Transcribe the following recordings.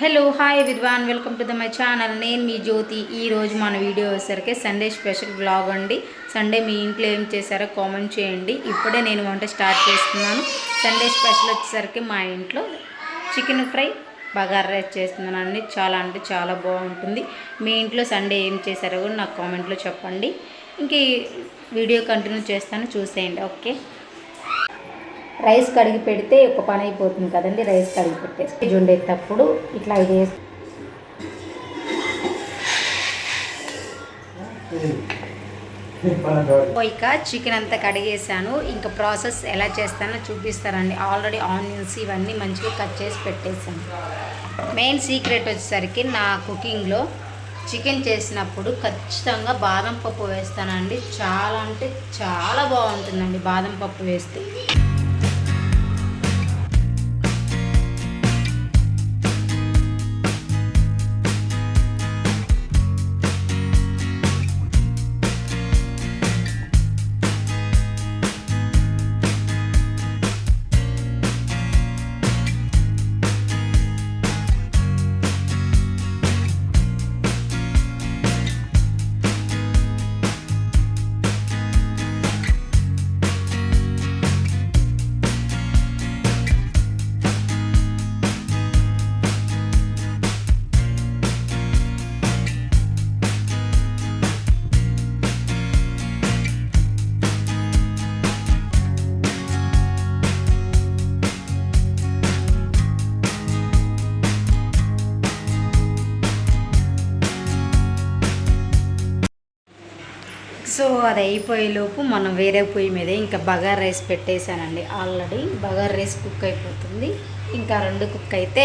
Hello hi everyone, welcome to my channel. నేను మీ జ్యోతి. ఈరోజు మన వీడియో వచ్చేసరికి సండే స్పెషల్ వ్లాగ్ అండి. సండే మీ ఇంట్లో ఏం చేశారో కామెంట్ చేయండి. ఇప్పుడే నేను వంట స్టార్ట్ చేస్తున్నాను. సండే స్పెషల్ వచ్చేసరికి మా ఇంట్లో చికెన్ ఫ్రై బగారా రైస్ చేస్తున్నానండి. చాలా అంటే చాలా బాగుంటుంది. మీ ఇంట్లో సండే ఏం చేశారో కూడా నాకు కామెంట్లో చెప్పండి. ఇంక ఈ వీడియో కంటిన్యూ చేస్తాను, చూసేయండి. ఓకే, రైస్ కడిగి పెడితే ఒక పని అయిపోతుంది కదండి. రైస్ కడిగి పెట్టేసి జొండేటప్పుడు ఇట్లా ఇది ఇక చికెన్ అంతా కడిగేసాను. ఇంకా ప్రాసెస్ ఎలా చేస్తానో చూపిస్తానండి. ఆల్రెడీ ఆనియన్స్ ఇవన్నీ మంచిగా కట్ చేసి పెట్టేసాను. మెయిన్ సీక్రెట్ వచ్చేసరికి నా కుకింగ్లో చికెన్ చేసినప్పుడు ఖచ్చితంగా బాదం పప్పు వేస్తానండి. చాలా అంటే చాలా బాగుంటుందండి బాదం పప్పు వేస్తే. సో అది అయిపోయేలోపు మనం వేరే పొయ్యి మీద ఇంకా బగారా రైస్ పెట్టేశానండి. ఆల్రెడీ బగారా రైస్ కుక్ అయిపోతుంది. ఇంకా 2 కుక్ అయితే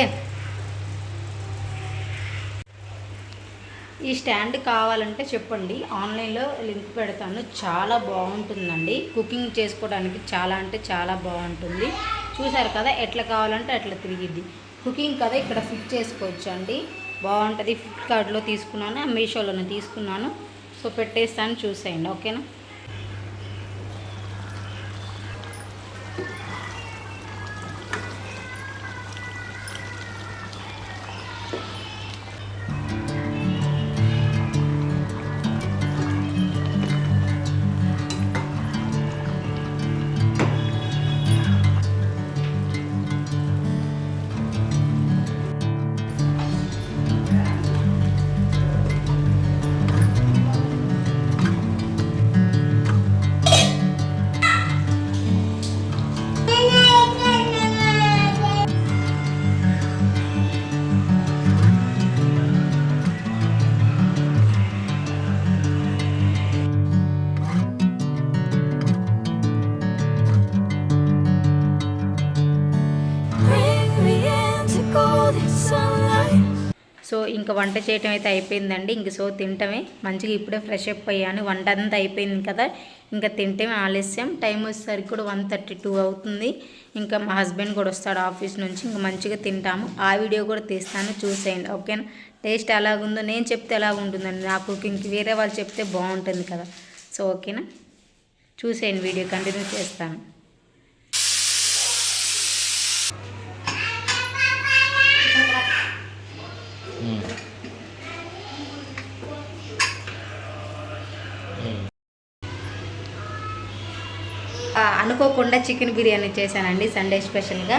ఈ స్టాండ్ కావాలంటే చెప్పండి, ఆన్లైన్లో లింక్ పెడతాను. చాలా బాగుంటుందండి, కుకింగ్ చేసుకోవడానికి చాలా అంటే చాలా బాగుంటుంది. చూసారు కదా, ఎట్లా కావాలంటే అట్లా తిరిగిద్ది. కుకింగ్ కదా ఇక్కడ ఫిట్ చేసుకోవచ్చు అండి, బాగుంటుంది. ఫ్లిప్కార్ట్లో తీసుకున్నాను, మీషోలోనే తీసుకున్నాను. సో పెట్టేస్తాను, చూసేయండి. ఓకేనా. సో ఇంకా వంట చేయటం అయితే అయిపోయిందండి. ఇంక సో తింటమే మంచిగా. ఇప్పుడే ఫ్రెష్ అప్ అయ్యాను. వంట అంతా అయిపోయింది కదా, ఇంకా తింటమే ఆలస్యం. టైం వచ్చేసరికి కూడా 1:32 అవుతుంది. ఇంకా మా హస్బెండ్ కూడా వస్తాడు ఆఫీస్ నుంచి. ఇంకా మంచిగా తింటాము. ఆ వీడియో కూడా తీస్తాను, చూసేయండి. ఓకేనా. టేస్ట్ ఎలాగుందో నేను చెప్తే ఎలాగుంటుందండి నా కుకింగ్కి, వేరే వాళ్ళు చెప్తే బాగుంటుంది కదా. సో ఓకేనా, చూసేయండి. వీడియో కంటిన్యూ చేస్తాను. అనుకోకుండా చికెన్ బిర్యానీ చేశానండి సండే స్పెషల్గా.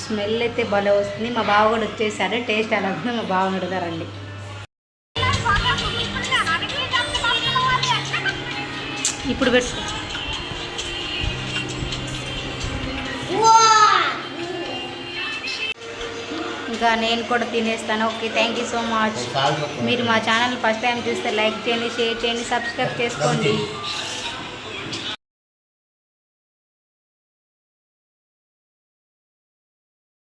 స్మెల్ అయితే భలే వస్తుంది. మా బావ కూడా వచ్చేసాడు. టేస్ట్ ఎలా ఉందో మా బావ అడుగుతారండి. ఇప్పుడు పెట్టు. ఇంకా నేను కూడా తినేస్తాను. Okay, thank you so much. మీరు మా ఛానల్ ఫస్ట్ టైం చూస్తే లైక్ చేయండి, షేర్ చేయండి, సబ్స్క్రైబ్ చేసుకోండి.